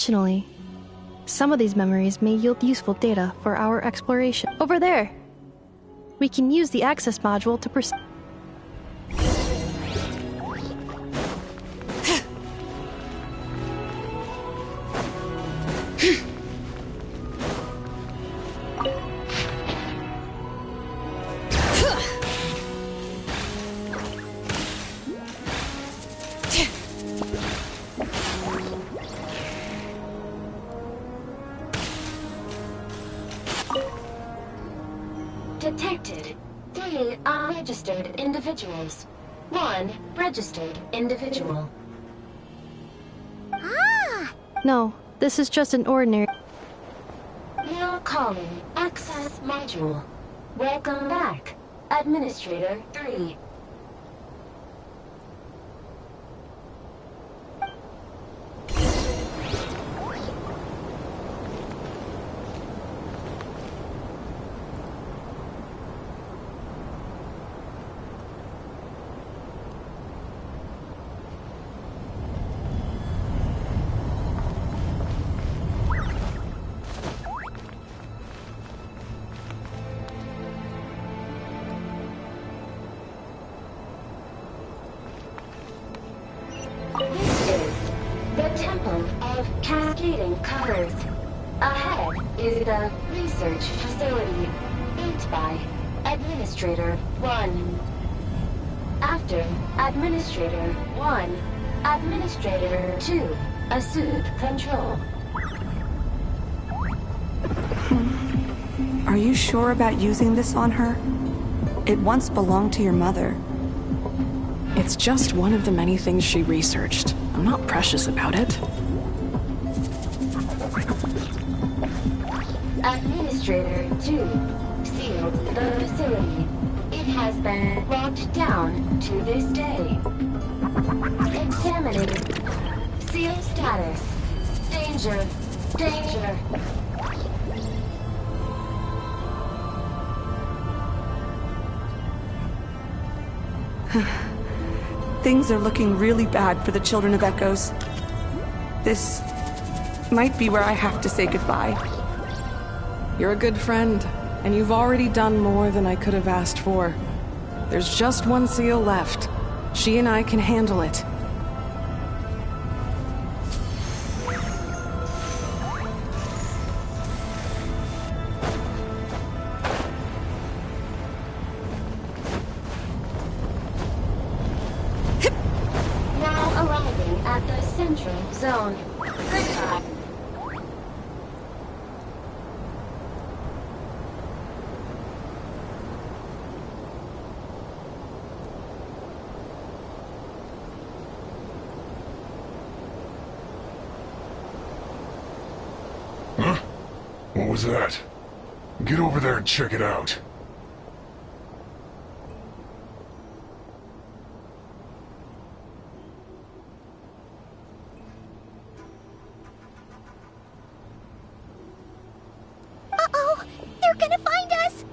Additionally, some of these memories may yield useful data for our exploration. Over there! We can use the access module to proceed. Detected 3 unregistered individuals. 1 registered individual. Ah! No, this is just an ordinary... Now calling access module. Welcome back, Administrator 3. This is the Temple of Cascading Colors. Ahead is the Research Facility, built by Administrator 1. After Administrator 1, Administrator 2 assumed control. Are you sure about using this on her? It once belonged to your mother. It's just one of the many things she researched. I'm not precious about it. Administrator 2 sealed the facility. It has been locked down to this day. Examining. Seal status. Danger. Danger. Things are looking really bad for the Children of Echoes. This might be where I have to say goodbye. You're a good friend, and you've already done more than I could have asked for. There's just one seal left. She and I can handle it. Now arriving at the Central Zone. Goodbye. Huh? What was that? Get over there and check it out. Uh-oh! They're gonna find us!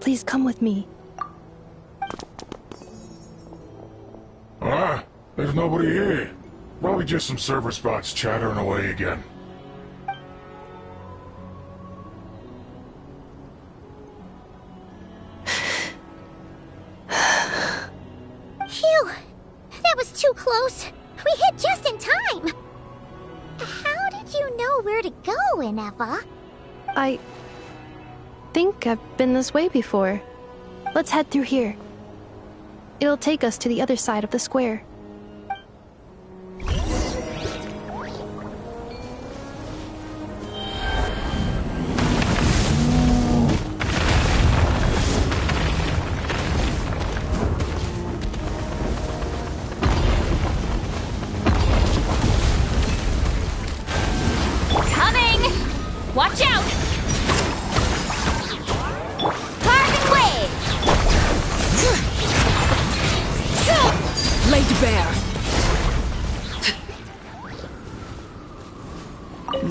Please come with me. Ah, there's nobody here. Probably just some server spots chattering away again. Phew! That was too close. We hit just in time. How did you know where to go, Ineva? I think I've been this way before. Let's head through here. It'll take us to the other side of the square. Coming! Watch out! Carving wave! Laid bare.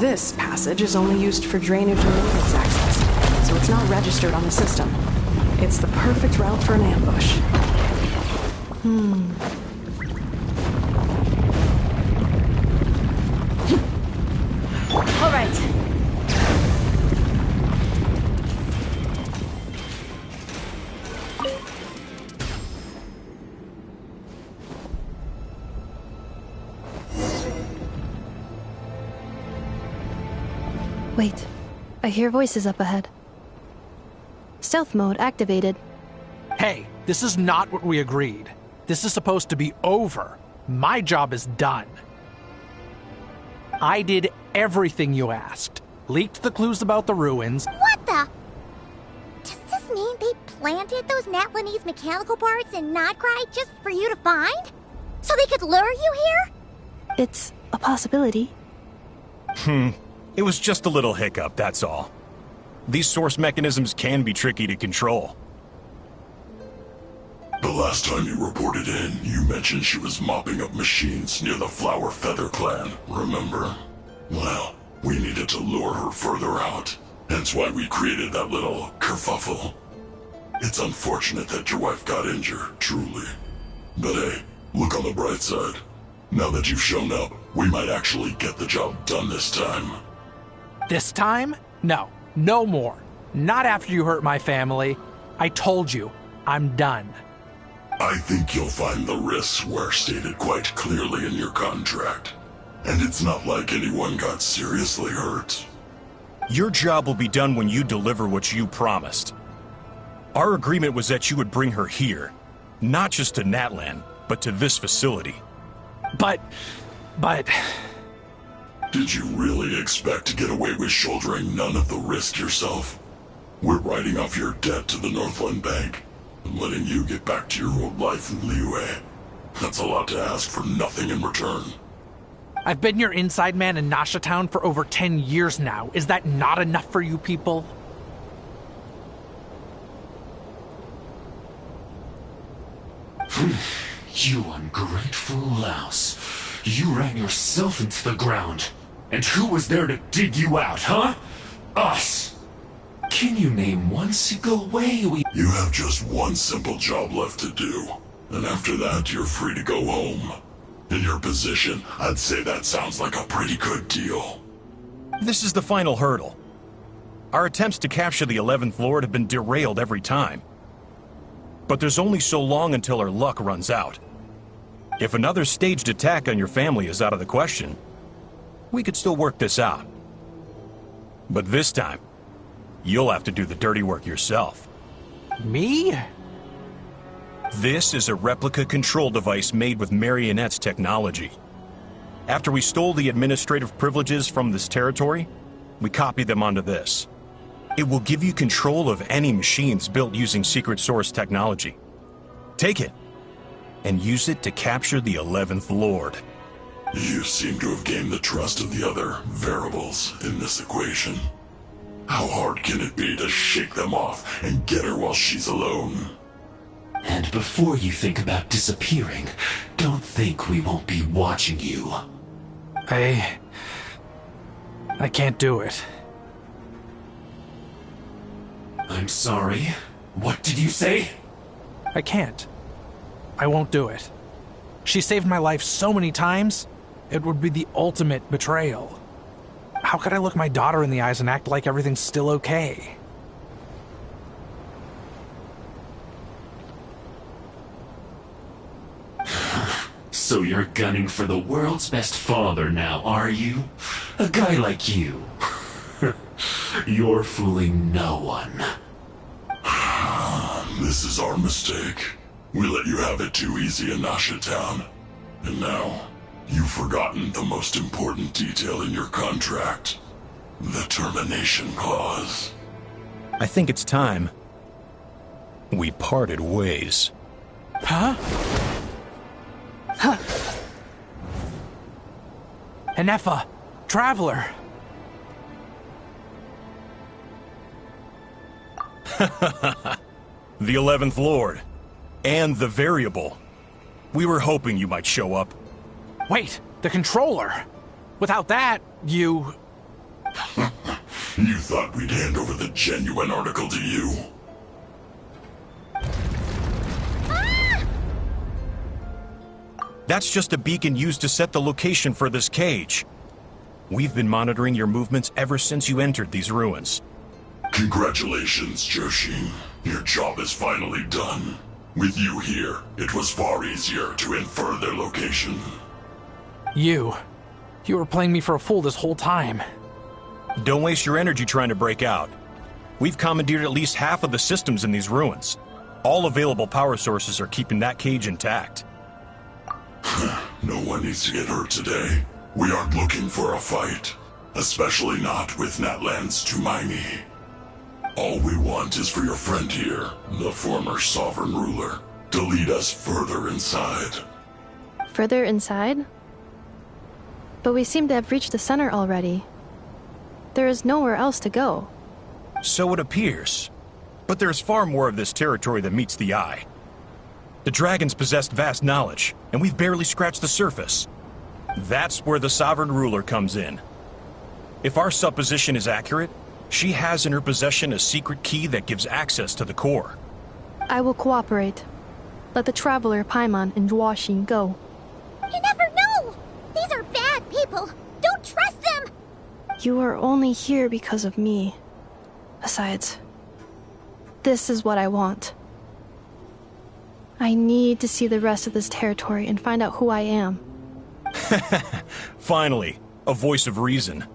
This passage is only used for drainage and maintenance access, so it's not registered on the system. It's the perfect route for an ambush. All right. Wait, I hear voices up ahead. Stealth mode activated. Hey, this is not what we agreed. This is supposed to be over. My job is done. I did everything you asked. Leaked the clues about the ruins. What the? Does this mean they planted those Natlanese mechanical parts in Nodcry just for you to find? So they could lure you here? It's a possibility. It was just a little hiccup, that's all. These source mechanisms can be tricky to control. The last time you reported in, you mentioned she was mopping up machines near the Flower Feather clan, remember? Well, we needed to lure her further out. Hence why we created that little kerfuffle. It's unfortunate that your wife got injured, truly. But hey, look on the bright side. Now that you've shown up, we might actually get the job done this time. This time? No. No more. Not after you hurt my family. I told you, I'm done. I think you'll find the risks were stated quite clearly in your contract. And it's not like anyone got seriously hurt. Your job will be done when you deliver what you promised. Our agreement was that you would bring her here. Not just to Natlan, but to this facility. But... Did you really expect to get away with shouldering none of the risk yourself? We're writing off your debt to the Northland Bank and letting you get back to your old life in Liyue. That's a lot to ask for nothing in return. I've been your inside man in Nasha Town for over 10 years now. Is that not enough for you people? You ungrateful louse. You ran yourself into the ground. And who was there to dig you out, huh? Us! Can you name one single way we— You have just one simple job left to do. And after that, you're free to go home. In your position, I'd say that sounds like a pretty good deal. This is the final hurdle. Our attempts to capture the 11th Lord have been derailed every time. But there's only so long until our luck runs out. If another staged attack on your family is out of the question, we could still work this out. But this time, you'll have to do the dirty work yourself. Me? This is a replica control device made with Marionette's technology. After we stole the administrative privileges from this territory, we copied them onto this. It will give you control of any machines built using secret source technology. Take it, and use it to capture the 11th Lord. You seem to have gained the trust of the other variables in this equation. How hard can it be to shake them off and get her while she's alone? And before you think about disappearing, don't think we won't be watching you. I can't do it. I'm sorry. What did you say? I can't. I won't do it. She saved my life so many times, it would be the ultimate betrayal. How could I look my daughter in the eyes and act like everything's still okay? So you're gunning for the world's best father now, are you? A guy like you. You're fooling no one. This is our mistake. We let you have it too easy in Nasha Town. And now, you've forgotten the most important detail in your contract. The termination clause. I think it's time we parted ways. Huh? Huh. Enefa, Traveler. The 11th Lord. And the Variable. We were hoping you might show up. Wait, the controller. Without that, you... You thought we'd hand over the genuine article to you? That's just a beacon used to set the location for this cage. We've been monitoring your movements ever since you entered these ruins. Congratulations, Joshin. Your job is finally done. With you here, it was far easier to infer their location. You were playing me for a fool this whole time. Don't waste your energy trying to break out. We've commandeered at least half of the systems in these ruins. All available power sources are keeping that cage intact. No one needs to get hurt today. We aren't looking for a fight. Especially not with Natlan's Tumaini. All we want is for your friend here, the former sovereign ruler, to lead us further inside. Further inside? But we seem to have reached the center already. There is nowhere else to go. So it appears. But there's far more of this territory than meets the eye. The dragons possessed vast knowledge, and we've barely scratched the surface. That's where the sovereign ruler comes in. If our supposition is accurate, she has in her possession a secret key that gives access to the core. I will cooperate. Let the traveler Paimon and Genshin go. You never know! These are bad people! Don't trust them! You are only here because of me. Besides, this is what I want. I need to see the rest of this territory and find out who I am. Finally, a voice of reason.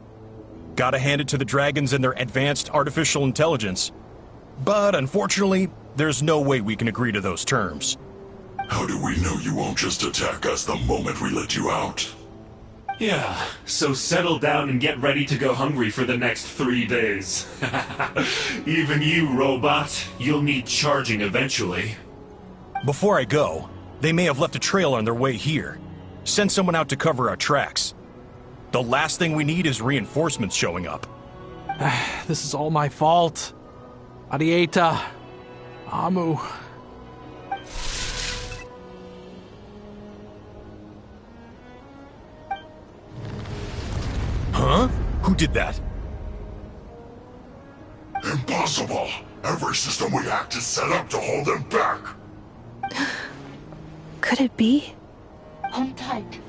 Gotta hand it to the dragons and their advanced artificial intelligence. But unfortunately, there's no way we can agree to those terms. How do we know you won't just attack us the moment we let you out? Yeah, so settle down and get ready to go hungry for the next 3 days. Even you, robot, you'll need charging eventually. Before I go, they may have left a trail on their way here. Send someone out to cover our tracks. The last thing we need is reinforcements showing up. This is all my fault. Arieta. Amu. Huh? Who did that? Impossible! Every system we hacked is set up to hold them back! Could it be? Hold tight.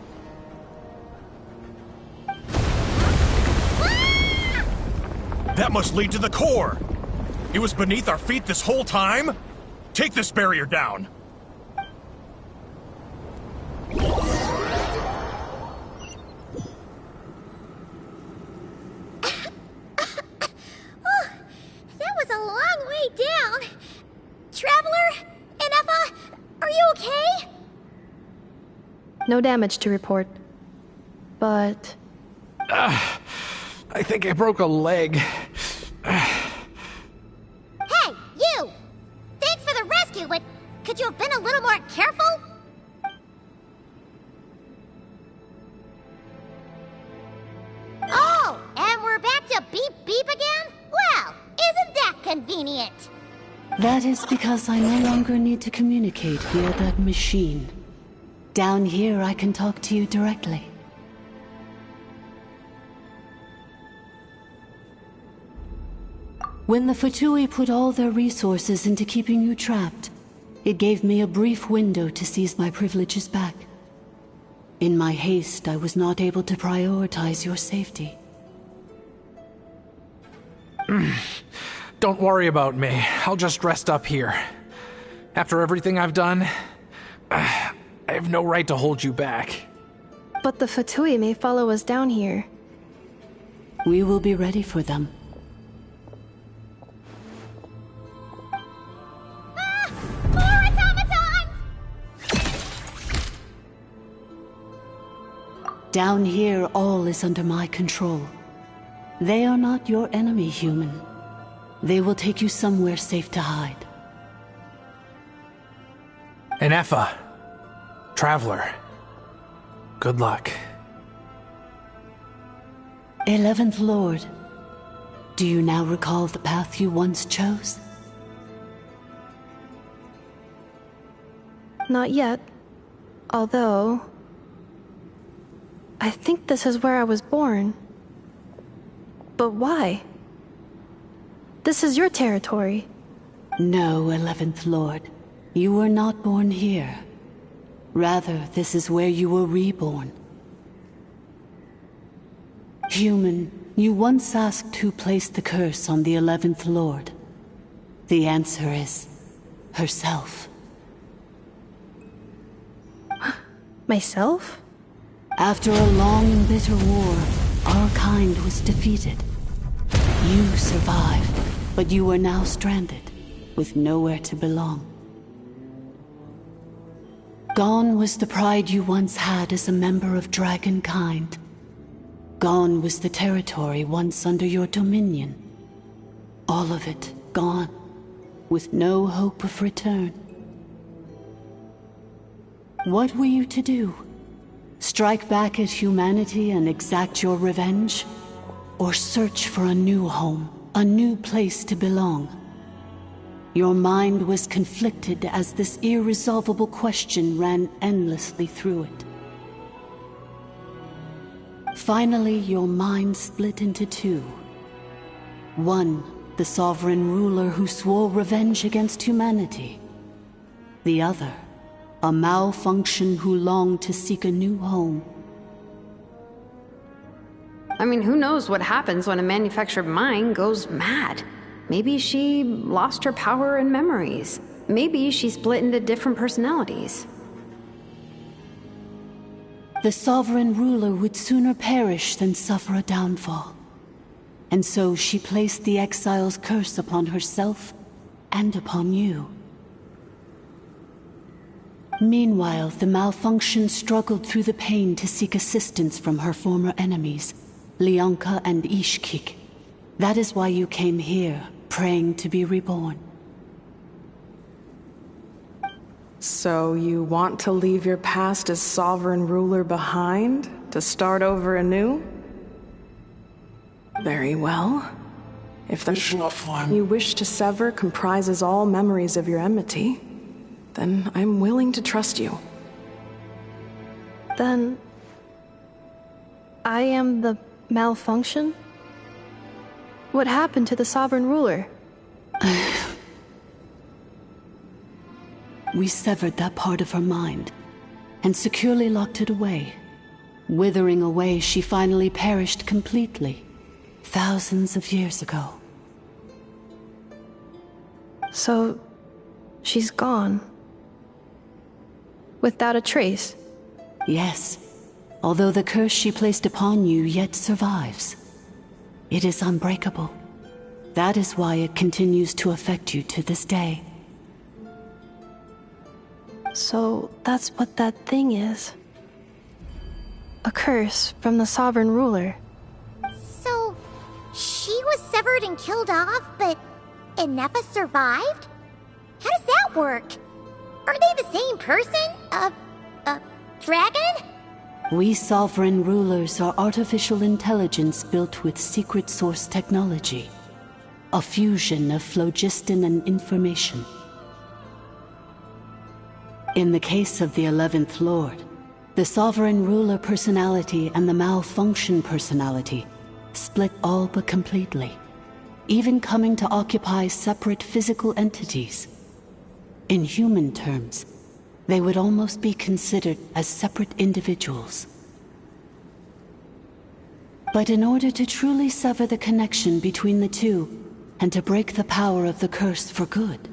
That must lead to the core! It was beneath our feet this whole time? Take this barrier down! That was a long way down. Traveler? Inefa? Are you okay? No damage to report. But I think I broke a leg. Hey, you! Thanks for the rescue, but could you have been a little more careful? Oh, and we're back to beep beep again? Well, isn't that convenient? That is because I no longer need to communicate via that machine. Down here, I can talk to you directly. When the Fatui put all their resources into keeping you trapped, it gave me a brief window to seize my privileges back. In my haste, I was not able to prioritize your safety. Don't worry about me. I'll just rest up here. After everything I've done, I have no right to hold you back. the Fatui may follow us down here. We will be ready for them. More automatons! Down here, all is under my control. They are not your enemy, human. They will take you somewhere safe to hide. Inefa. Traveler. Good luck. 11th Lord, do you now recall the path you once chose? Not yet. Although, I think this is where I was born. But why? This is your territory. No, 11th Lord. You were not born here. Rather, this is where you were reborn. Human, you once asked who placed the curse on the 11th Lord. The answer is herself. Myself? After a long and bitter war, our kind was defeated. You survived, but you are now stranded, with nowhere to belong. Gone was the pride you once had as a member of Dragonkind. Gone was the territory once under your dominion. All of it gone, with no hope of return. What were you to do? Strike back at humanity and exact your revenge? Or search for a new home, a new place to belong? Your mind was conflicted as this irresolvable question ran endlessly through it. Finally, your mind split into two. One, the sovereign ruler who swore revenge against humanity. The other, a malfunction who longed to seek a new home. I mean, who knows what happens when a manufactured mind goes mad? Maybe she lost her power and memories. Maybe she split into different personalities. The sovereign ruler would sooner perish than suffer a downfall. And so she placed the exile's curse upon herself and upon you. Meanwhile, the malfunction struggled through the pain to seek assistance from her former enemies, Leonka and Ishkik. That is why you came here, praying to be reborn. So you want to leave your past as sovereign ruler behind, to start over anew? Very well. If the form you wish to sever comprises all memories of your enmity, then I'm willing to trust you. Then I am the malfunction? What happened to the sovereign ruler? We severed that part of her mind, and securely locked it away. Withering away, she finally perished completely, thousands of years ago. So, she's gone. Without a trace? Yes, although the curse she placed upon you yet survives. It is unbreakable. That is why it continues to affect you to this day. So that's what that thing is. A curse from the sovereign ruler. So, she was severed and killed off, but Inefa survived? How does that work? Are they the same person? Dragon? We sovereign rulers are artificial intelligence built with secret source technology. A fusion of phlogiston and information. In the case of the 11th Lord, the sovereign ruler personality and the malfunction personality split all but completely, even coming to occupy separate physical entities. In human terms, they would almost be considered as separate individuals. But in order to truly sever the connection between the two, and to break the power of the curse for good,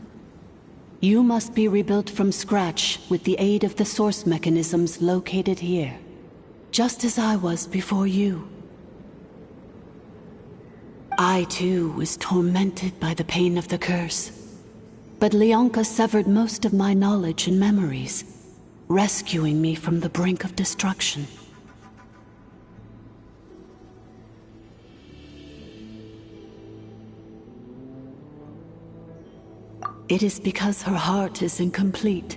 you must be rebuilt from scratch with the aid of the source mechanisms located here, just as I was before you. I too was tormented by the pain of the curse, but Leonka severed most of my knowledge and memories, rescuing me from the brink of destruction. It is because her heart is incomplete.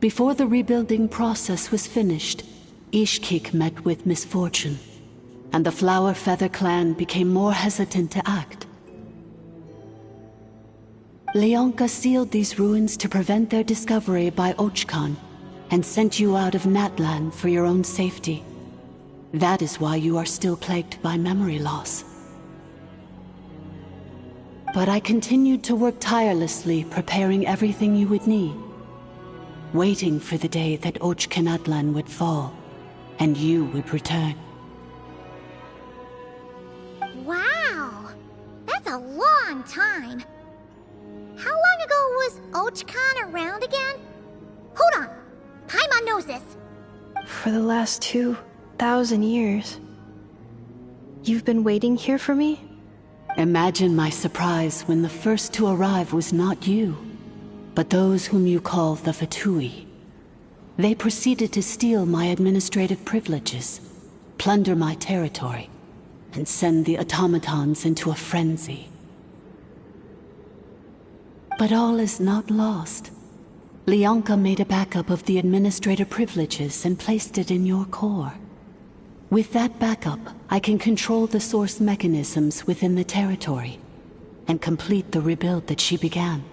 Before the rebuilding process was finished, Ishkik met with misfortune, and the Flower Feather clan became more hesitant to act. Leonka sealed these ruins to prevent their discovery by Ochkan, and sent you out of Natlan for your own safety. That is why you are still plagued by memory loss. But I continued to work tirelessly, preparing everything you would need. Waiting for the day that Ochkanatlan would fall, and you would return. Wow! That's a long time. How long ago was Ochkan around again? Hold on! Paimon knows this. For the last 2,000 years. You've been waiting here for me? Imagine my surprise when the first to arrive was not you, but those whom you call the Fatui. They proceeded to steal my administrative privileges, plunder my territory, and send the automatons into a frenzy. But all is not lost. Lianka made a backup of the administrator privileges and placed it in your core. With that backup, I can control the source mechanisms within the territory and complete the rebuild that she began.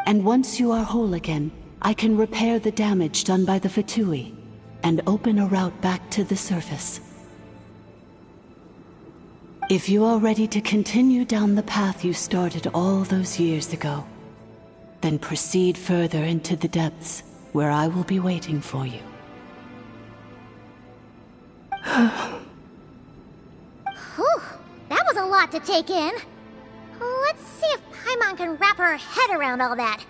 And once you are whole again, I can repair the damage done by the Fatui and open a route back to the surface. If you are ready to continue down the path you started all those years ago, then proceed further into the depths, where I will be waiting for you. Whew, that was a lot to take in. Let's see if Paimon can wrap her head around all that.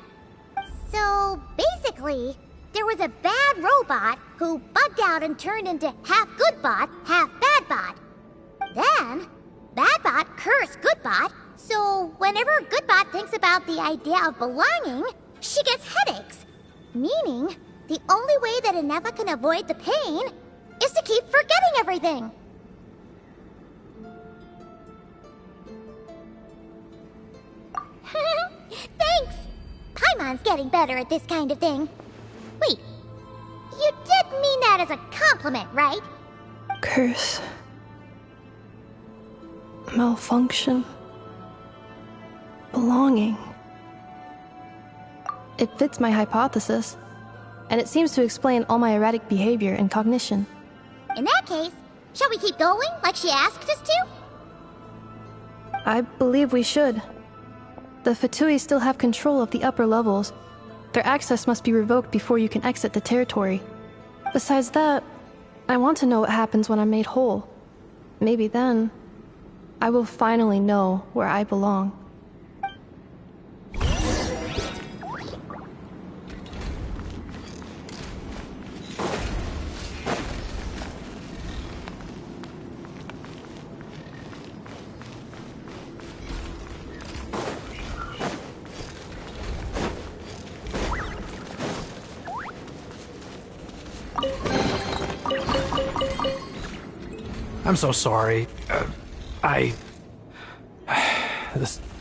So, basically, there was a bad robot who bugged out and turned into half good bot, half bad bot. Then, bad bot cursed good bot, so whenever good bot thinks about the idea of belonging, she gets headaches. Meaning, the only way that Inefa can avoid the pain is to keep forgetting everything. Thanks! Paimon's getting better at this kind of thing. Wait, you did mean that as a compliment, right? Curse. Malfunction. Belonging. It fits my hypothesis, and it seems to explain all my erratic behavior and cognition. In that case, shall we keep going like she asked us to? I believe we should. The Fatui still have control of the upper levels. Their access must be revoked before you can exit the territory. Besides that, I want to know what happens when I'm made whole. Maybe then, I will finally know where I belong. I'm so sorry.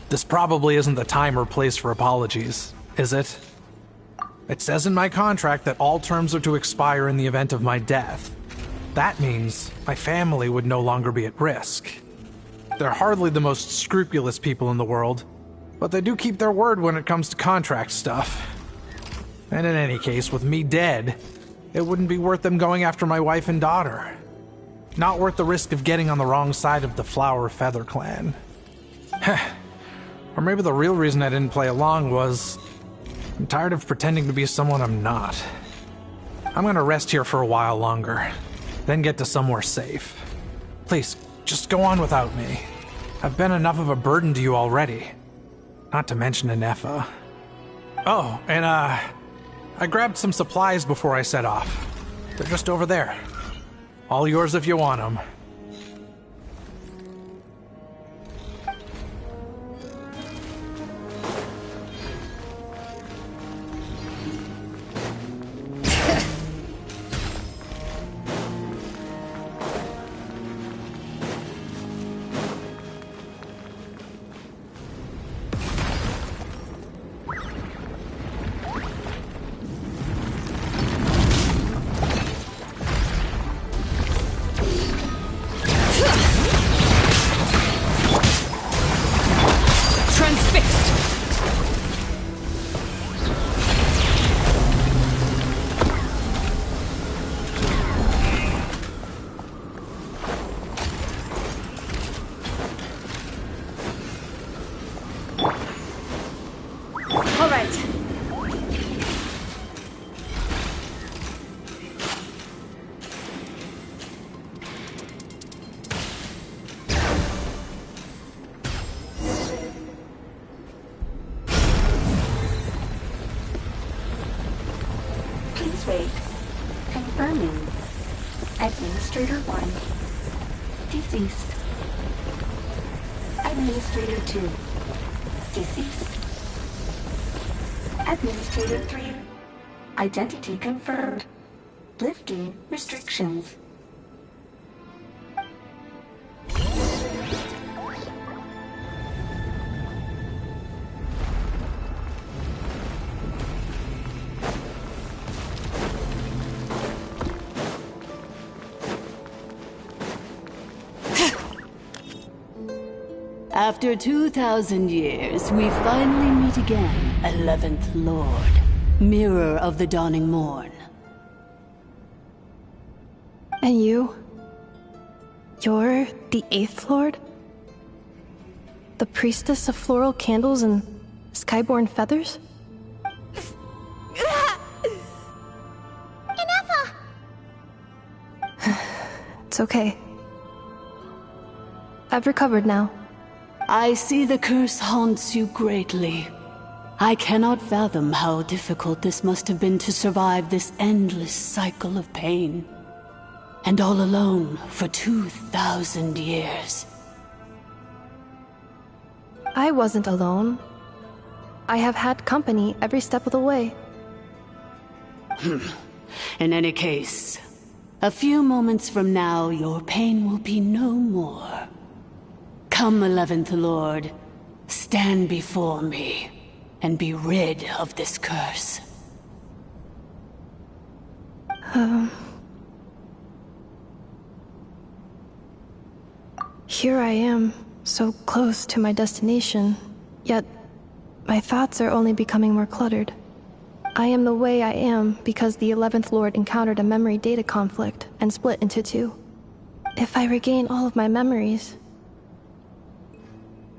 This probably isn't the time or place for apologies, is it? It says in my contract that all terms are to expire in the event of my death. That means my family would no longer be at risk. They're hardly the most scrupulous people in the world, but they do keep their word when it comes to contract stuff. And in any case, with me dead, it wouldn't be worth them going after my wife and daughter. Not worth the risk of getting on the wrong side of the Flower Feather clan. Or maybe the real reason I didn't play along was I'm tired of pretending to be someone I'm not. I'm gonna rest here for a while longer, then get to somewhere safe. Please, just go on without me. I've been enough of a burden to you already. Not to mention Inefa. Oh, and I grabbed some supplies before I set off. They're just over there. All yours if you want them. Administrator 1. Deceased. Administrator 2. Deceased. Administrator 3. Identity confirmed. Lifting restrictions. After 2,000 years, we finally meet again, 11th Lord, Mirror of the Dawning Morn. And you? You're the 8th Lord? The priestess of floral candles and skyborn feathers? Ineffa! It's okay. I've recovered now. I see the curse haunts you greatly. I cannot fathom how difficult this must have been to survive this endless cycle of pain. And all alone for 2,000 years. I wasn't alone. I have had company every step of the way. In any case, a few moments from now, your pain will be no more. Come, 11th Lord, stand before me, and be rid of this curse. Here I am, so close to my destination, yet my thoughts are only becoming more cluttered. I am the way I am because the 11th Lord encountered a memory data conflict and split into two. If I regain all of my memories,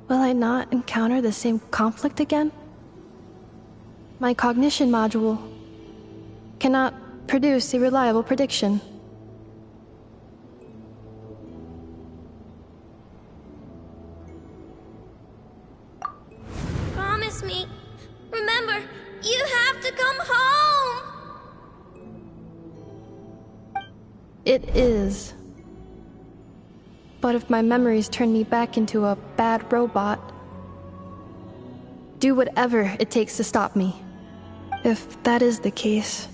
will I not encounter the same conflict again? My cognition module cannot produce a reliable prediction. Promise me. Remember, you have to come home! It is. But if my memories turn me back into a bad robot, do whatever it takes to stop me. If that is the case,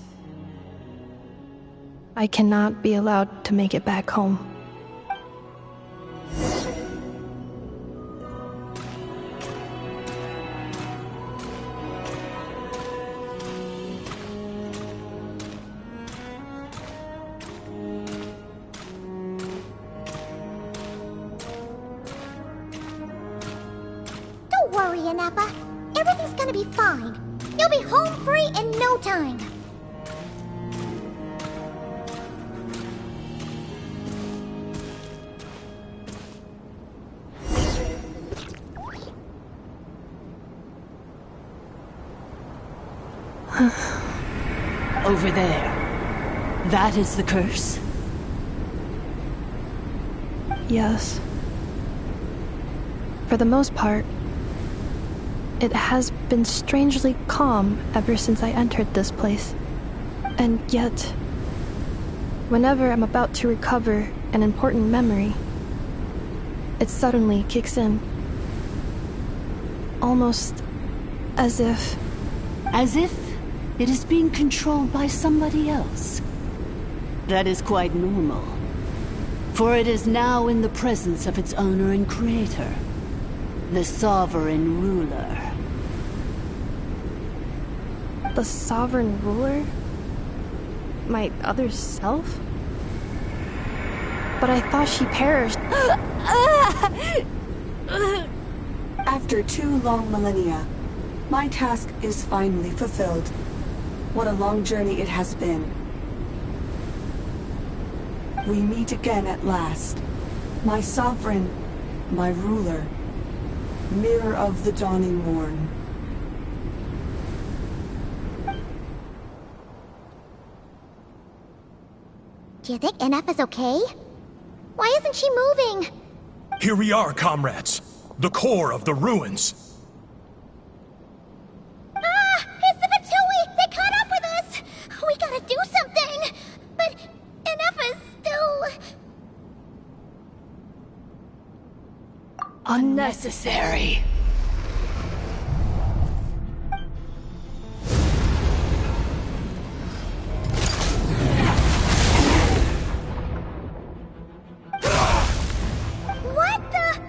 I cannot be allowed to make it back home. Don't worry, Ineffa. Everything's gonna be fine. You'll be home free in no time. Over there. That is the curse? Yes. For the most part, it has been strangely calm ever since I entered this place. And yet, whenever I'm about to recover an important memory, it suddenly kicks in. Almost as if... As if it is being controlled by somebody else. That is quite normal. For it is now in the presence of its owner and creator, the sovereign ruler. The sovereign ruler? My other self? But I thought she perished. After 2 long millennia, my task is finally fulfilled. What a long journey it has been. We meet again at last. My sovereign, my ruler, Mirror of the Dawning Morn. Do you think Ineffa's okay? Why isn't she moving? Here we are, comrades. The core of the ruins. Ah! It's the Fatui! They caught up with us! We gotta do something! But Ineffa's still... Unnecessary. What the?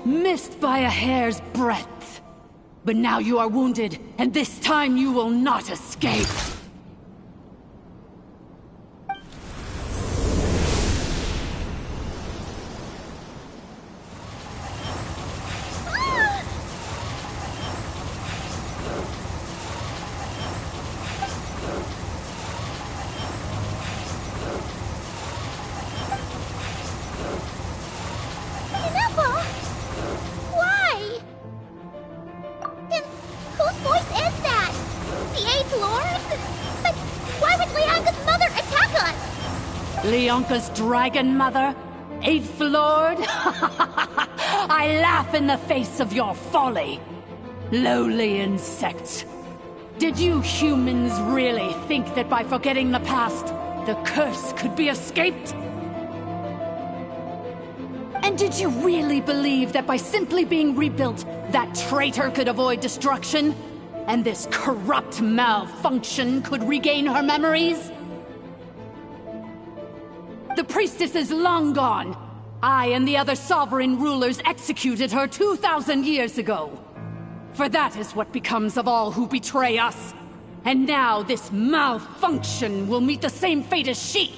Missed by a hair's breadth. But now you are wounded, and this time you will not escape. Leonka's dragon mother? Eighth Lord? I laugh in the face of your folly. Lowly insects. Did you humans really think that by forgetting the past, the curse could be escaped? And did you really believe that by simply being rebuilt, that traitor could avoid destruction? And this corrupt malfunction could regain her memories? The priestess is long gone. I and the other sovereign rulers executed her 2,000 years ago. For that is what becomes of all who betray us. And now this malfunction will meet the same fate as she.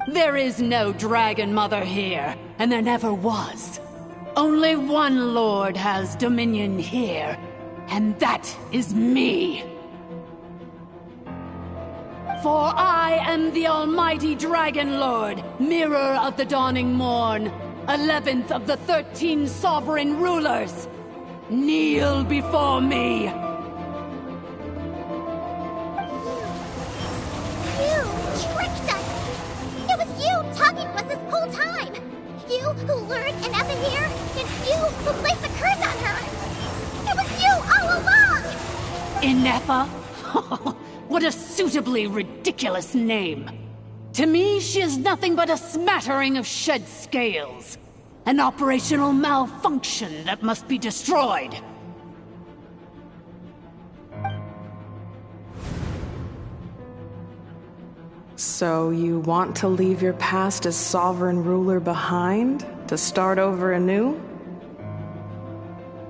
There is no Dragon Mother here, and there never was. Only one Lord has dominion here, and that is me. For I am the almighty Dragon Lord, Mirror of the Dawning Morn, 11th of the 13 sovereign rulers. Kneel before me! You tricked us! It was you talking to us this whole time! You who lured Inefa here, and you who placed the curse on her! It was you all along! Inefa? What a suitably ridiculous name. To me, she is nothing but a smattering of shed scales. An operational malfunction that must be destroyed. So you want to leave your past as sovereign ruler behind? To start over anew?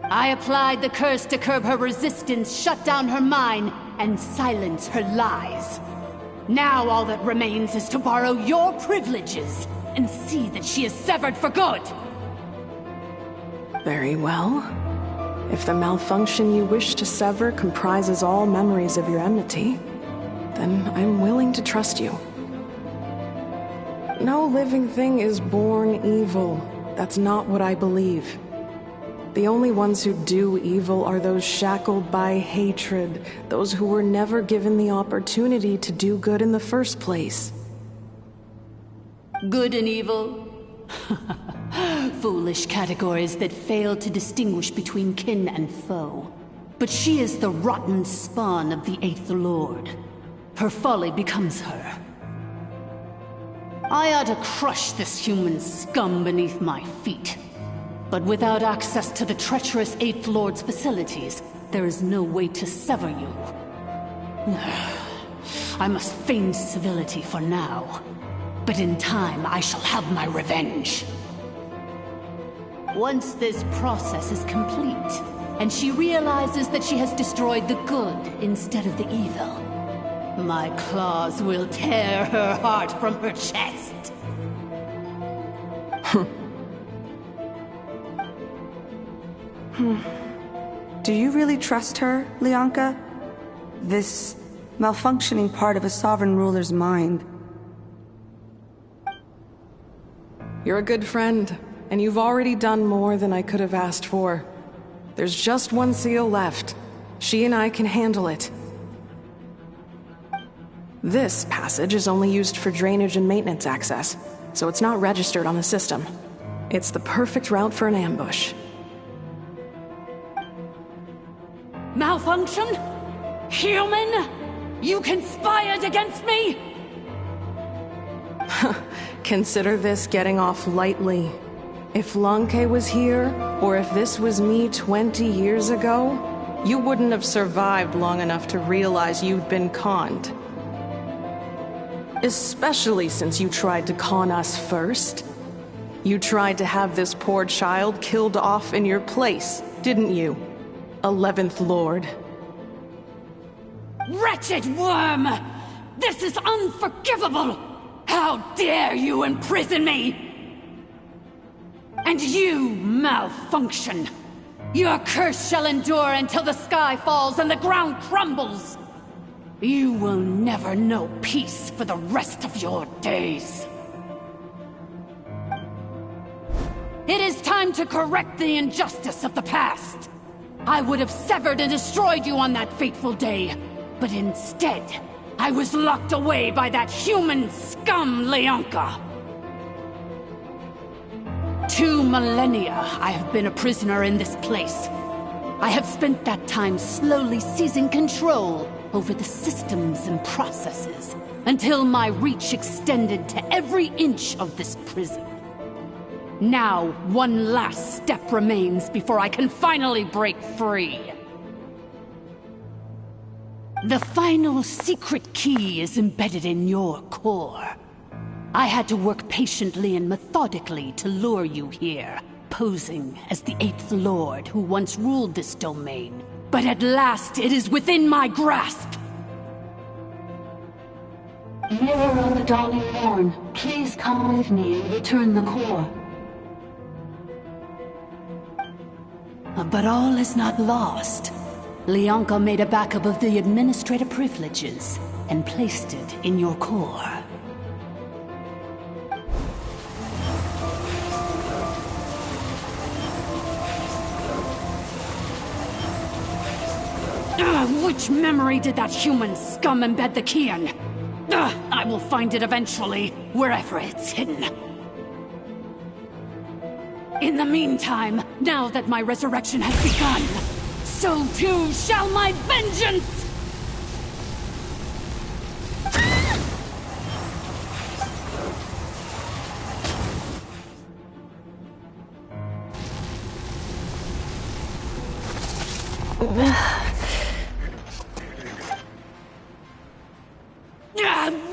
I applied the curse to curb her resistance, shut down her mind, and silence her lies. Now all that remains is to borrow your privileges and see that she is severed for good. Very well. If the malfunction you wish to sever comprises all memories of your enmity, then I'm willing to trust you. No living thing is born evil. That's not what I believe. The only ones who do evil are those shackled by hatred, those who were never given the opportunity to do good in the first place. Good and evil? Foolish categories that fail to distinguish between kin and foe. But she is the rotten spawn of the Eighth Lord. Her folly becomes her. I ought to crush this human scum beneath my feet. But without access to the treacherous Eighth Lord's facilities, there is no way to sever you. I must feign civility for now. But in time, I shall have my revenge. Once this process is complete, and she realizes that she has destroyed the good instead of the evil, my claws will tear her heart from her chest. Do you really trust her, Leonka? This malfunctioning part of a sovereign ruler's mind. You're a good friend, and you've already done more than I could have asked for. There's just one seal left. She and I can handle it. This passage is only used for drainage and maintenance access, so it's not registered on the system. It's the perfect route for an ambush. Malfunction? Human? You conspired against me? Consider this getting off lightly. If Lanke was here, or if this was me 20 years ago, you wouldn't have survived long enough to realize you'd been conned. Especially since you tried to con us first. You tried to have this poor child killed off in your place, didn't you? 11th Lord. Wretched worm! This is unforgivable! How dare you imprison me! And you, Malfunction! Your curse shall endure until the sky falls and the ground crumbles! You will never know peace for the rest of your days. It is time to correct the injustice of the past. I would have severed and destroyed you on that fateful day, but instead, I was locked away by that human scum, Leonka. 2 millennia I have been a prisoner in this place. I have spent that time slowly seizing control over the systems and processes, until my reach extended to every inch of this prison. Now, one last step remains before I can finally break free. The final secret key is embedded in your core. I had to work patiently and methodically to lure you here, posing as the 8th Lord who once ruled this domain. But at last, it is within my grasp! Mirror on the dawning morn, please come with me and return the core. But all is not lost. Leonka made a backup of the administrative privileges and placed it in your core. Which memory did that human scum embed the key in? I will find it eventually, wherever it's hidden. In the meantime, now that my resurrection has begun, so too shall my vengeance!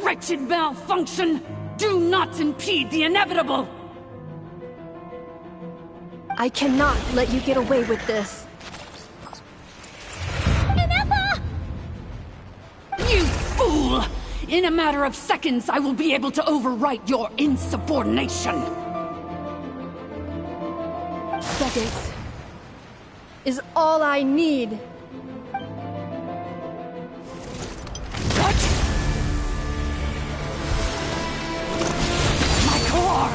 Wretched Malfunction! Do not impede the inevitable! I cannot let you get away with this. Ineffa! You fool! In a matter of seconds, I will be able to overwrite your insubordination! Seconds is all I need. What? My core!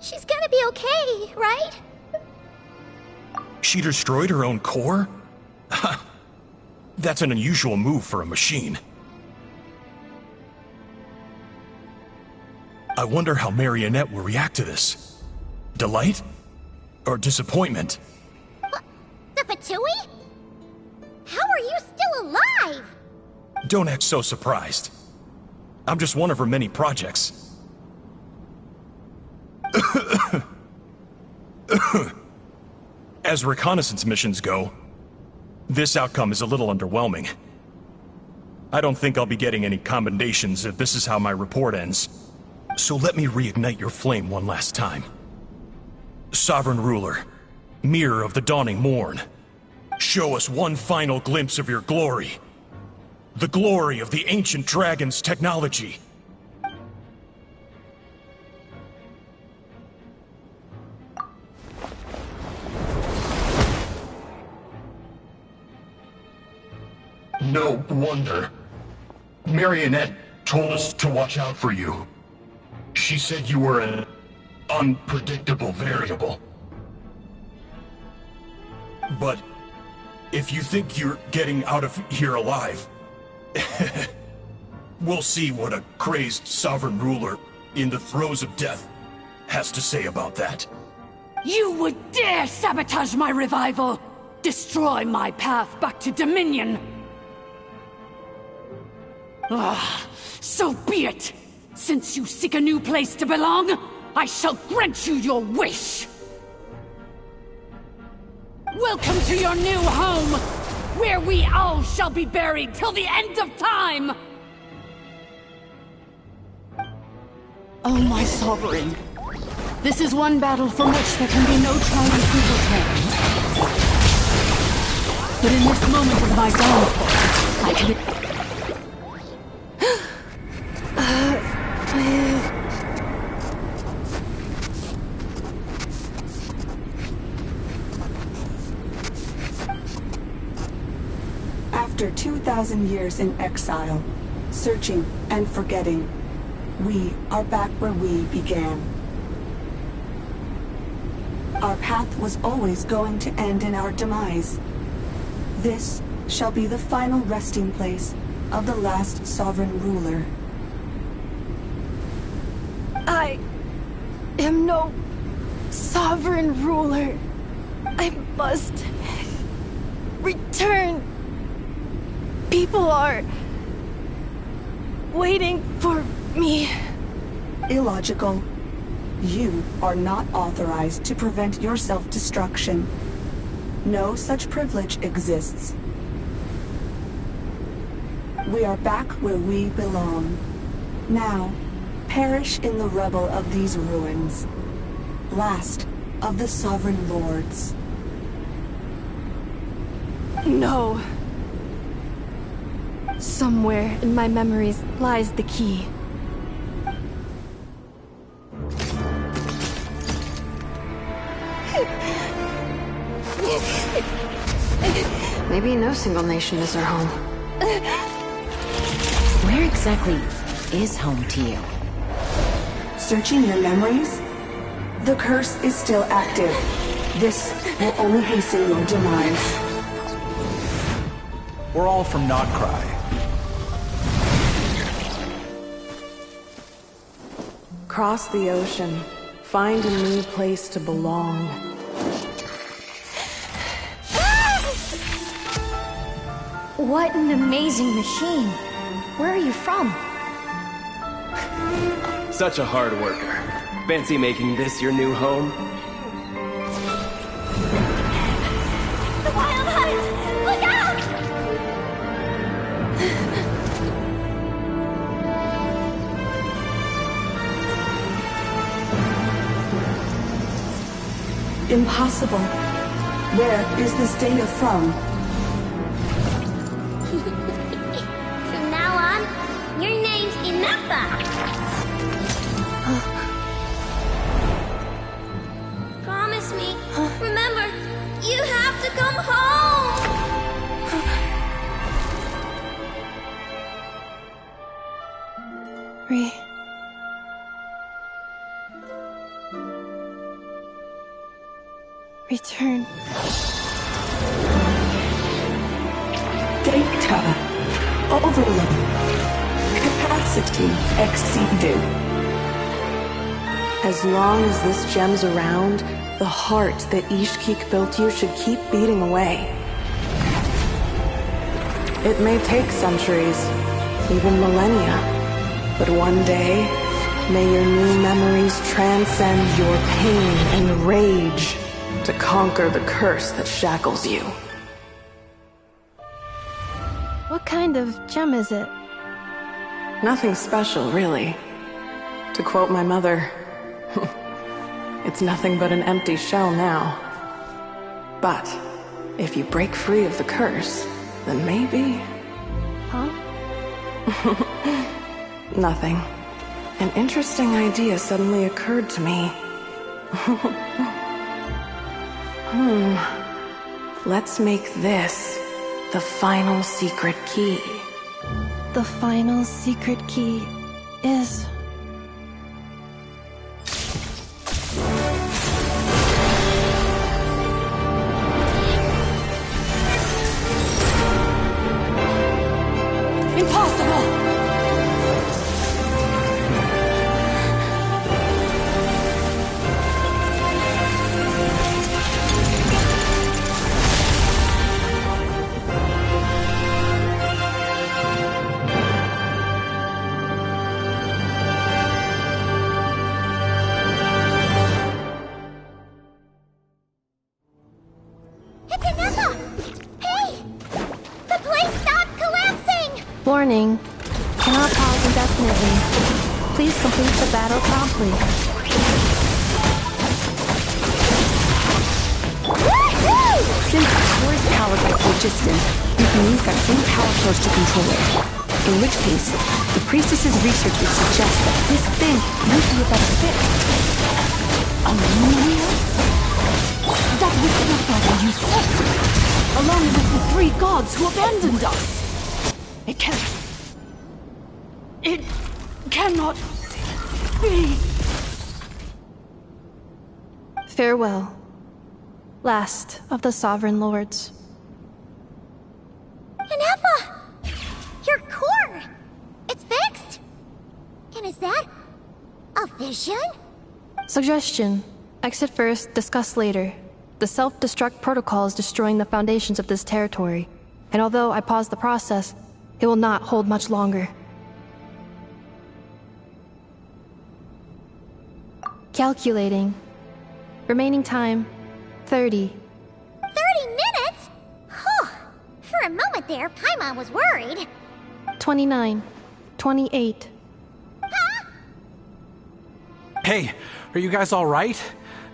She's gonna be okay, right? She destroyed her own core? That's an unusual move for a machine. I wonder how Marionette will react to this. Delight? Or disappointment? What? The Fatui? How are you still alive? Don't act so surprised. I'm just one of her many projects. As reconnaissance missions go, this outcome is a little underwhelming. I don't think I'll be getting any commendations if this is how my report ends. So let me reignite your flame one last time. Sovereign Ruler, Mirror of the Dawning Morn, show us one final glimpse of your glory. The glory of the ancient dragon's technology. No wonder. Marionette told us to watch out for you. She said you were an unpredictable variable. But if you think you're getting out of here alive, we'll see what a crazed sovereign ruler in the throes of death has to say about that. You would dare sabotage my revival! Destroy my path back to Dominion! Ah, so be it! Since you seek a new place to belong, I shall grant you your wish! Welcome to your new home, where we all shall be buried till the end of time! Oh, my sovereign. This is one battle from which there can be no triumphant return. But in this moment of my downfall, I can... After 2,000 years in exile, searching and forgetting, we are back where we began. Our path was always going to end in our demise. This shall be the final resting place of the last sovereign ruler. I am no sovereign ruler. I must return. People are waiting for me. Illogical. You are not authorized to prevent your self-destruction. No such privilege exists. We are back where we belong. Now, perish in the rubble of these ruins. Last of the sovereign lords. No. Somewhere in my memories lies the key. Maybe no single nation is our home. Where exactly is home to you? Searching your memories? The curse is still active. This will only hasten your demise. We're all from Notcry. Cross the ocean. Find a new place to belong. What an amazing machine. Where are you from? Such a hard worker. Fancy making this your new home? The wild hunt! Look out! Impossible. Where is this data from? From now on, your name's Inafa. Promise me. Remember, you have to come home. Return. Data overload. Capacity exceeded. As long as this gem's around, the heart that Ishkik built you should keep beating away. It may take centuries, even millennia, but one day, may your new memories transcend your pain and rage to conquer the curse that shackles you. What kind of gem is it? Nothing special, really. To quote my mother, it's nothing but an empty shell now. But If you break free of the curse, then maybe... Huh? Nothing. An interesting idea suddenly occurred to me. Let's make this the final secret key. The final secret key is... Impossible! It's Anessa! Hey! The place stopped collapsing! Warning. Cannot pause indefinitely. Please complete the battle promptly. Since the store's power gets resistant, you can use that same power source to control it. In which case, the priestess's research would suggest that this thing might be a better fit. Amelia? That was the father you said, along with the 3 gods who abandoned us. It cannot be. Farewell. Last of the Sovereign Lords. Anessa! Your core! It's fixed! And is that a vision? Suggestion. Exit first, discuss later. The self-destruct protocol is destroying the foundations of this territory, and although I paused the process, it will not hold much longer. Calculating. Remaining time, 30. 30 minutes? Whew. For a moment there, Paimon was worried. 29. 28. Hey, are you guys alright?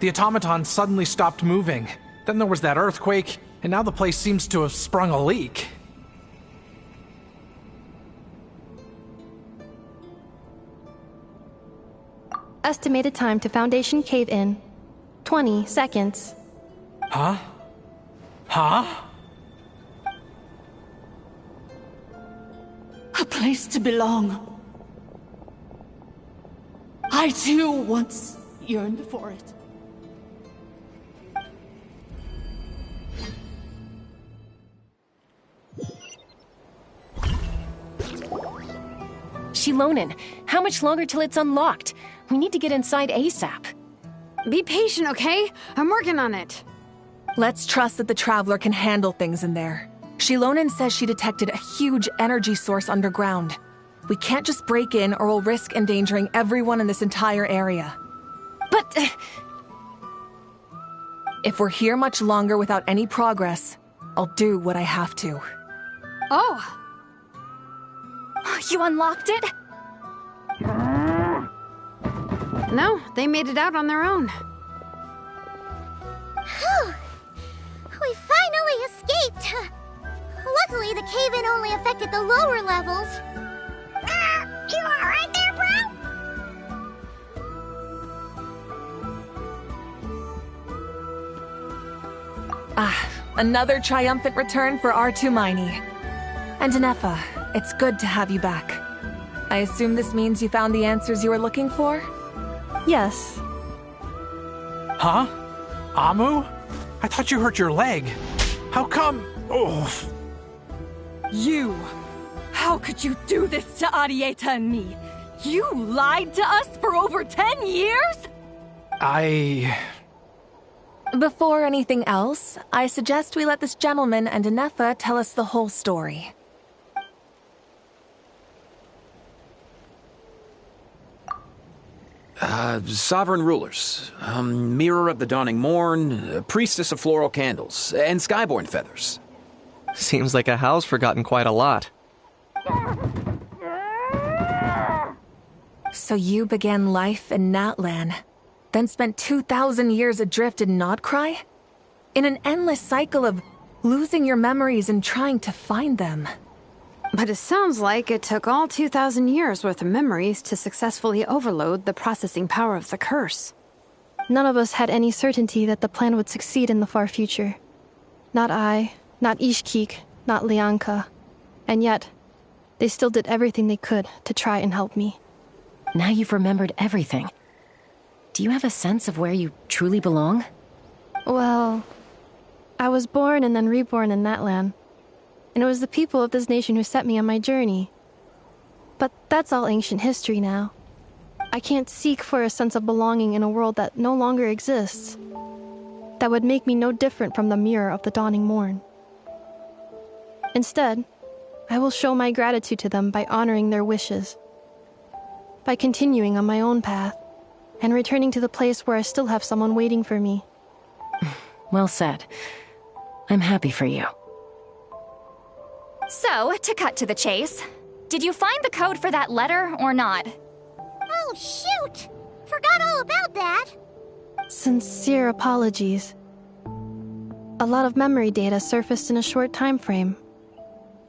The automaton suddenly stopped moving. Then there was that earthquake, and now the place seems to have sprung a leak. Estimated time to Foundation cave-in, 20 seconds. Huh? Huh? A place to belong. I too once yearned for it. Shilonen, how much longer till it's unlocked? We need to get inside ASAP. Be patient, okay? I'm working on it. Let's trust that the Traveler can handle things in there. Shilonen says she detected a huge energy source underground. We can't just break in or we'll risk endangering everyone in this entire area. But... If we're here much longer without any progress, I'll do what I have to. Oh! You unlocked it? No, they made it out on their own. Whew. We finally escaped. Luckily, the cave-in only affected the lower levels. You alright there, bro? Another triumphant return for R2 Miney. And Anefa, it's good to have you back. I assume this means you found the answers you were looking for? Yes. Huh? Amu? I thought you hurt your leg. How come? Oh. You! How could you do this to Arieta and me? You lied to us for over 10 years? Before anything else, I suggest we let this gentleman and Anefa tell us the whole story. Sovereign rulers, Mirror of the Dawning Morn, Priestess of Floral Candles, and Skyborn Feathers. Seems like a house forgotten quite a lot. So you began life in Natlan, then spent 2,000 years adrift in Nodcry? In an endless cycle of losing your memories and trying to find them. But it sounds like it took all 2,000 years worth of memories to successfully overload the processing power of the curse. None of us had any certainty that the plan would succeed in the far future. Not I, not Ishkik, not Lianka. And yet, they still did everything they could to try and help me. Now you've remembered everything. Do you have a sense of where you truly belong? Well, I was born and then reborn in that land. And it was the people of this nation who set me on my journey. But that's all ancient history now. I can't seek for a sense of belonging in a world that no longer exists. That would make me no different from the mirror of the dawning morn. Instead, I will show my gratitude to them by honoring their wishes. By continuing on my own path, and returning to the place where I still have someone waiting for me. Well said. I'm happy for you. So, to cut to the chase, did you find the code for that letter or not? Oh, shoot! Forgot all about that. Sincere apologies. A lot of memory data surfaced in a short time frame.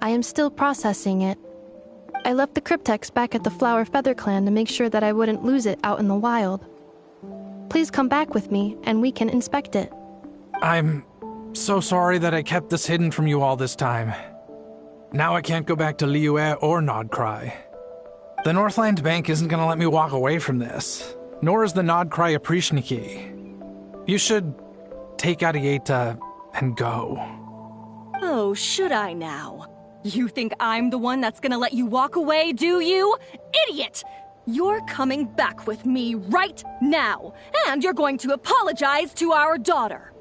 I am still processing it. I left the cryptex back at the Flower Feather Clan to make sure that I wouldn't lose it out in the wild. Please come back with me and we can inspect it. I'm so sorry that I kept this hidden from you all this time. Now I can't go back to Liyue or Nodcry. The Northland Bank isn't gonna let me walk away from this, nor is the Nodcry Aprishniki. You should take Arieta and go. Oh, should I now? You think I'm the one that's gonna let you walk away, do you? Idiot! You're coming back with me right now, and you're going to apologize to our daughter.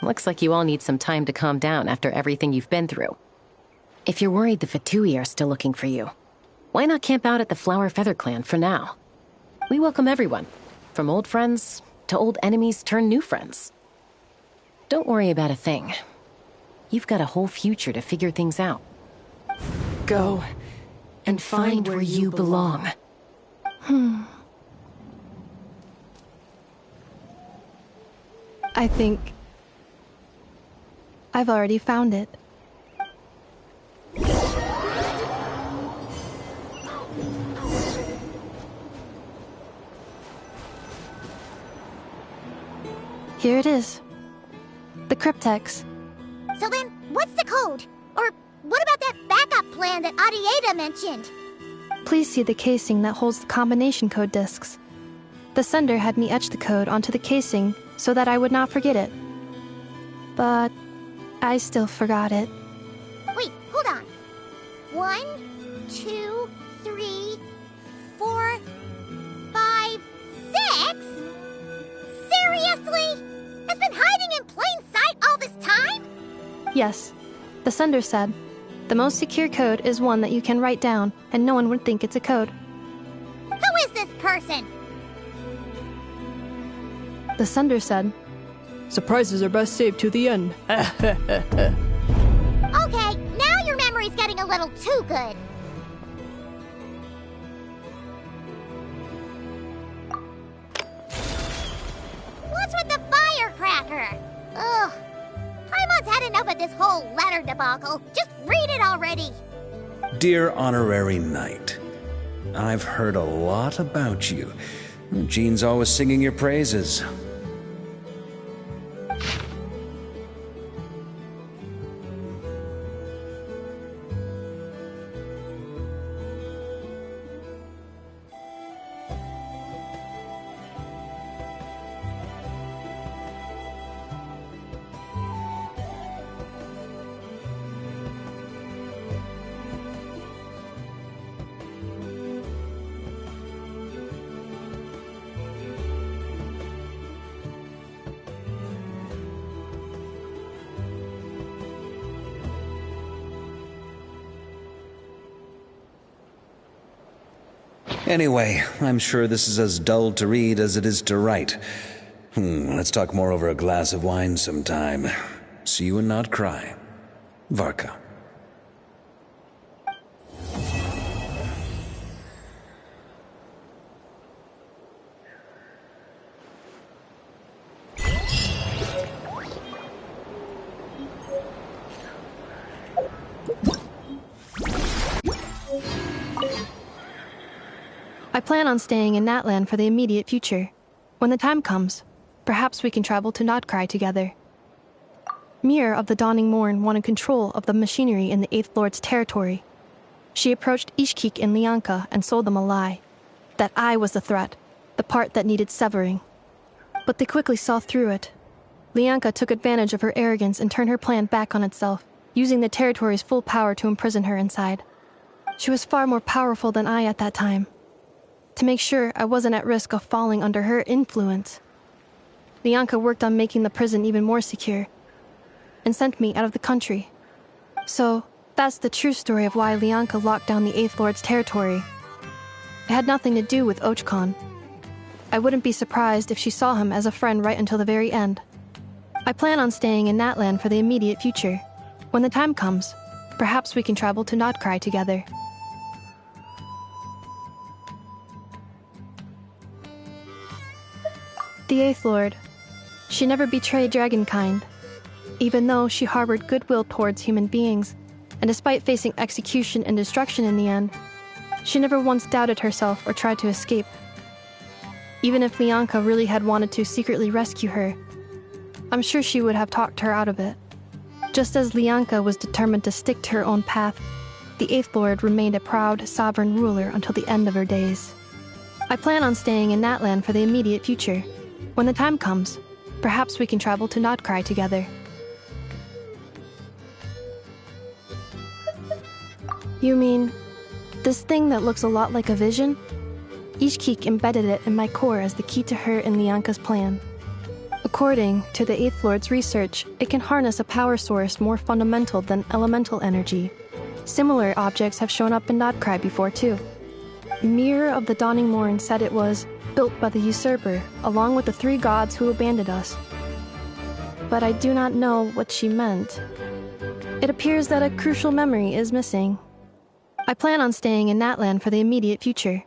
Looks like you all need some time to calm down after everything you've been through. If you're worried the Fatui are still looking for you, why not camp out at the Flower Feather Clan for now? We welcome everyone, from old friends to old enemies turned new friends. Don't worry about a thing. You've got a whole future to figure things out. Go and find where you belong. I think I've already found it. Here it is. The cryptex. So then, what's the code? Or what about that backup plan that Arieta mentioned? Please see the casing that holds the combination code discs. The sender had me etch the code onto the casing so that I would not forget it. But I still forgot it. Wait, hold on. 1, 2, 3, 4, 5, 6? Seriously? It's been hiding in plain sight all this time? Yes, the sender said, the most secure code is one that you can write down and no one would think it's a code. Who is this person? The sender said, surprises are best saved to the end. Okay, now your memory's getting a little too good. What's with the firecracker? Ugh. Paimon's had enough of this whole letter debacle. Just read it already. Dear Honorary Knight, I've heard a lot about you. Jean's always singing your praises. Anyway, I'm sure this is as dull to read as it is to write. Let's talk more over a glass of wine sometime. See you and not cry. Varka. I plan on staying in Natlan for the immediate future. When the time comes, perhaps we can travel to Nodcry together. Mir of the Dawning Morn wanted control of the machinery in the Eighth Lord's territory. She approached Ishkik and Lianka and sold them a lie. That I was the threat, the part that needed severing. But they quickly saw through it. Lianka took advantage of her arrogance and turned her plan back on itself, using the territory's full power to imprison her inside. She was far more powerful than I at that time. To make sure I wasn't at risk of falling under her influence, Lianka worked on making the prison even more secure, and sent me out of the country. So, that's the true story of why Lianka locked down the Eighth Lord's territory. It had nothing to do with Ochkon. I wouldn't be surprised if she saw him as a friend right until the very end. I plan on staying in Natlan for the immediate future. When the time comes, perhaps we can travel to Nodcry together. The Eighth Lord. She never betrayed Dragonkind, even though she harbored goodwill towards human beings, and despite facing execution and destruction in the end, she never once doubted herself or tried to escape. Even if Lianka really had wanted to secretly rescue her, I'm sure she would have talked her out of it. Just as Lianka was determined to stick to her own path, the Eighth Lord remained a proud, sovereign ruler until the end of her days. I plan on staying in Natlan for the immediate future. When the time comes, perhaps we can travel to Nodcry together. You mean, this thing that looks a lot like a vision? Ishkik embedded it in my core as the key to her and Lianka's plan. According to the Eighth Lord's research, it can harness a power source more fundamental than elemental energy. Similar objects have shown up in Nodcry before too. Mir of the Dawning Morn said it was built by the usurper, along with the 3 gods who abandoned us. But I do not know what she meant. It appears that a crucial memory is missing. I plan on staying in Natlan for the immediate future.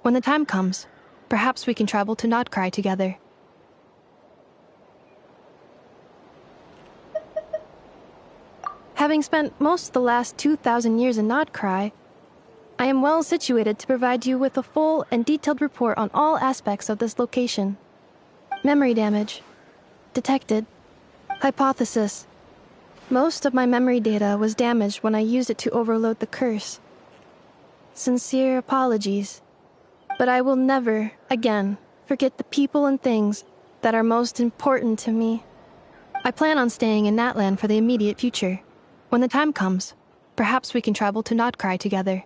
When the time comes, perhaps we can travel to Nodcry together. Having spent most of the last 2,000 years in Nodcry, I am well situated to provide you with a full and detailed report on all aspects of this location. Memory damage. Detected. Hypothesis. Most of my memory data was damaged when I used it to overload the curse. Sincere apologies. But I will never, again, forget the people and things that are most important to me. I plan on staying in Natlan for the immediate future. When the time comes, perhaps we can travel to Nodcry together.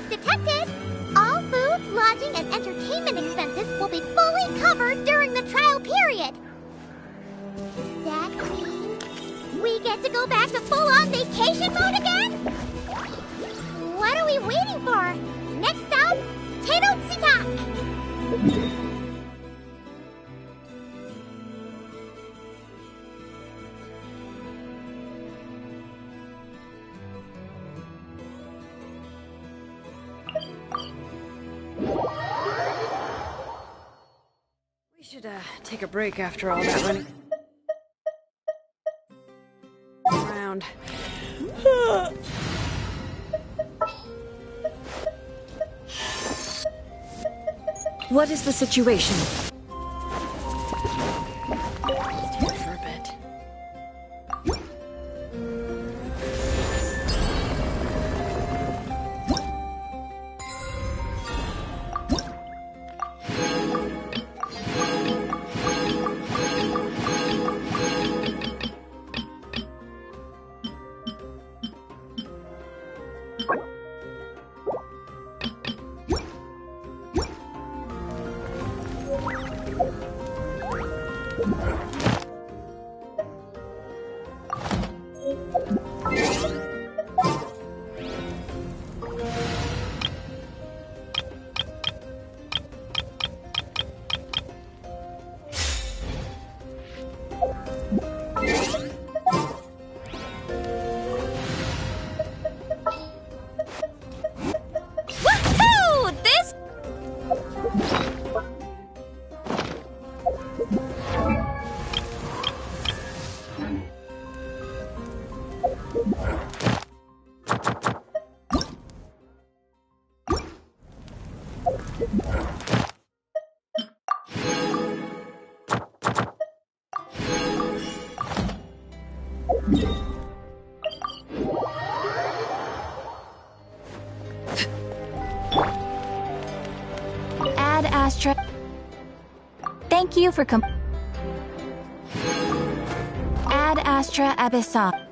Detected! All food, lodging, and entertainment expenses will be fully covered during the trial period. Does that mean we get to go back to full-on vacation mode again? What are we waiting for? Next stop, Tenochtitlan! We should take a break after all that running around. What is the situation? For a bit. Woohoo! This... Ad Astra. Thank you for Ad Astra Abyssal.